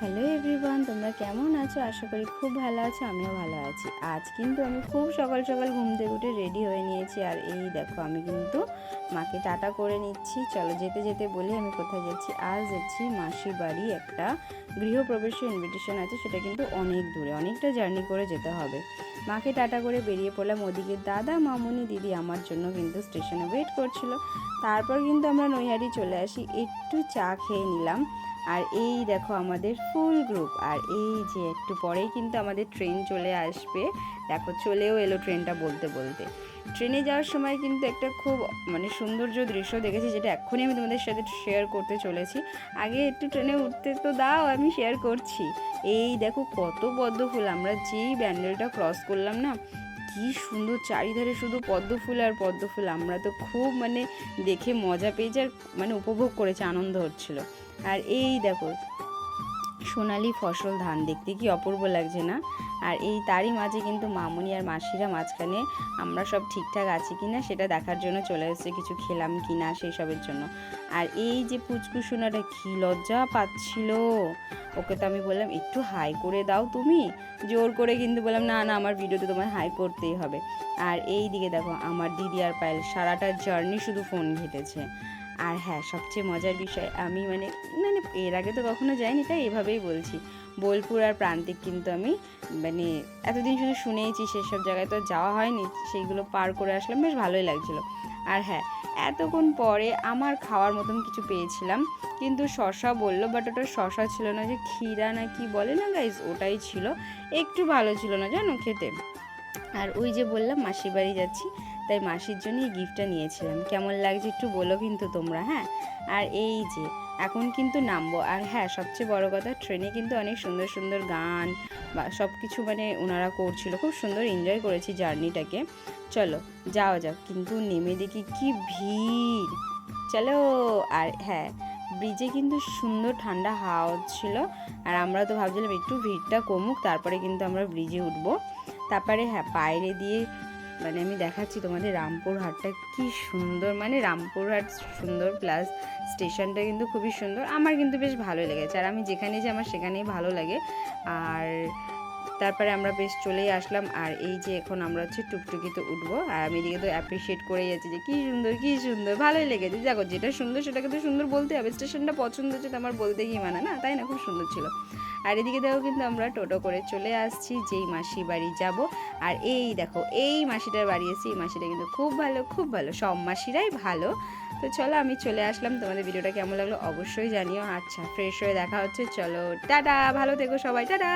Hello everyone, তোমরা কেমন আছো? আশা করি খুব ভালো আছো, আমিও ভালো আছি। আজ কিন্তু আমি খুব সকাল সকাল ঘুম থেকে উঠে রেডি হয়ে নিয়েছি। আর এই দেখো আমি কিন্তু মাকে টাটা করে নিচ্ছি। চলো যেতে যেতে বলি আমি কোথায় যাচ্ছি। আজ যাচ্ছি মাসির বাড়ি, একটা গৃহপ্রবেশের ইনভিটেশন আছে, সেটা কিন্তু অনেক দূরে, অনেকটা জার্নি করে যেতে হবে। মাকে টাটা করে বেরিয়ে পড়লাম। ওদিকে দাদা, মামুনি, দিদি আমার জন্য কিন্তু স্টেশনে ওয়েট করছিল। তারপর কিন্তু আমরা নৈহাটি চলে আসি, একটু চা খেয়ে নিলাম। আর এই দেখো আমাদের ফুল গ্রুপ। আর এই যে একটু পরেই কিন্তু আমাদের ট্রেন চলে আসবে। দেখো চলেও এলো ট্রেনটা বলতে বলতে। ট্রেনে যাওয়ার সময় কিন্তু একটা খুব সৌন্দর্য দৃশ্য দেখেছি, যেটা এক্ষুনি আমি তোমাদের সাথে শেয়ার করতে চলেছি। আগে একটু ট্রেনে উঠতে তো দাও, আমি শেয়ার করছি। এই দেখো কত পদ্ম ফুল। আমরা যেই ব্যান্ডেলটা ক্রস করলাম না, কি সুন্দর চারিধারে শুধু পদ্ম ফুল আর পদ্ম ফুল। আমরা তো খুব দেখে মজা পেয়েছি, আর উপভোগ করেছি, আনন্দ হচ্ছিল। আর এই দেখো সোনালি ফসল ধান, দেখতে কি অপূর্ব লাগছে না? আর এই তারই মাঝে কিন্তু মামুনি আর মাসিরা মাঝখানে আমরা সব ঠিকঠাক আছি কিনা সেটা দেখার জন্য চলে এসেছে, কিছু খেলাম কিনা সেই সবের জন্য। আর এই যে পুচকু সোনাটা কি লজ্জা পাচ্ছিল, ওকে তো আমি বললাম একটু হাই করে দাও তুমি, জোর করে কিন্তু বললাম না না, আমার ভিডিওতে তোমার হাই করতেই হবে। আর এই দিকে দেখো আমার দিদি আর পায়েল সারাটা জার্নি শুধু ফোন ঘেটেছে। আর হ্যাঁ, সবচেয়ে মজার বিষয়, আমি এর আগে তো কখনো যাইনি, তাই এভাবেই বলছি, বোলপুর আর প্রান্তিক কিন্তু আমি এতদিন শুধু শুনেইছি, সেসব জায়গায় তো যাওয়া হয়নি, সেইগুলো পার করে আসলাম, বেশ ভালোই লাগছিলো। আর হ্যাঁ, এতক্ষণ পরে আমার খাওয়ার মতন কিছু পেয়েছিলাম, কিন্তু শশা বললো, বাট ওটা শশা ছিল না, যে ক্ষীরা না কি বলে না গাইজ, ওটাই ছিল। একটু ভালো ছিল না জানো খেতে। আর ওই যে বললাম মাসির বাড়ি যাচ্ছি, তাই মাসির জন্য এই গিফটটা নিয়েছিলাম। কেমন লাগছে একটু বলো কিন্তু তোমরা, হ্যাঁ। আর এই যে এখন কিন্তু নামবো। আর হ্যাঁ, সবচেয়ে বড় কথা, ট্রেনে কিন্তু অনেক সুন্দর সুন্দর গান বা সব কিছু ওনারা করছিল, খুব সুন্দর এনজয় করেছি জার্নিটাকে। চলো যাওয়া যাক। কিন্তু নেমে দেখি কি ভিড়, চলো। আর হ্যাঁ, ব্রিজে কিন্তু সুন্দর ঠান্ডা হাওয়া হচ্ছিল। আর আমরা তো ভাবছিলাম একটু ভিড়টা কমুক, তারপরে কিন্তু আমরা ব্রিজে উঠবো। তারপরে হ্যাঁ, বাইরে দিয়ে আমি দেখাচ্ছি তোমাদের রামপুরহাটটা কি সুন্দর। রামপুরহাট সুন্দর, প্লাস স্টেশনটা কিন্তু খুবই সুন্দর। আমার কিন্তু বেশ ভালো লেগেছে, আর আমি যেখানে যাই আমার সেখানেই ভালো লাগে। আর তারপরে আমরা বেশ চলেই আসলাম। আর এই যে এখন আমরা টুকটুকিতে উঠবো। আর আমি এদিকে তো অ্যাপ্রিসিয়েট করেই যাচ্ছি যে কী সুন্দর কী সুন্দর, ভালোই লেগেছে। দেখো যেটা সুন্দর সেটাকে তো সুন্দর বলতে হবে, স্টেশনটা পছন্দ হচ্ছে তো আমার বলতে কি না, তাই না? খুব সুন্দর ছিল। আর এদিকে দেখো কিন্তু আমরা টোটো করে চলে আসছি যেই মাসির বাড়ি যাব। আর এই দেখো এই মাসিটার বাড়ি এসেছি, এই মাসিটা কিন্তু খুব ভালো, খুব ভালো, সব মাসিরাই ভালো। তো চলো আমি চলে আসলাম। তোমাদের ভিডিওটা কেমন লাগলো অবশ্যই জানিও। আচ্ছা, ফ্রেশ হয়ে দেখা হচ্ছে, চলো টাটা, ভালো থেকো সবাই, টাটা।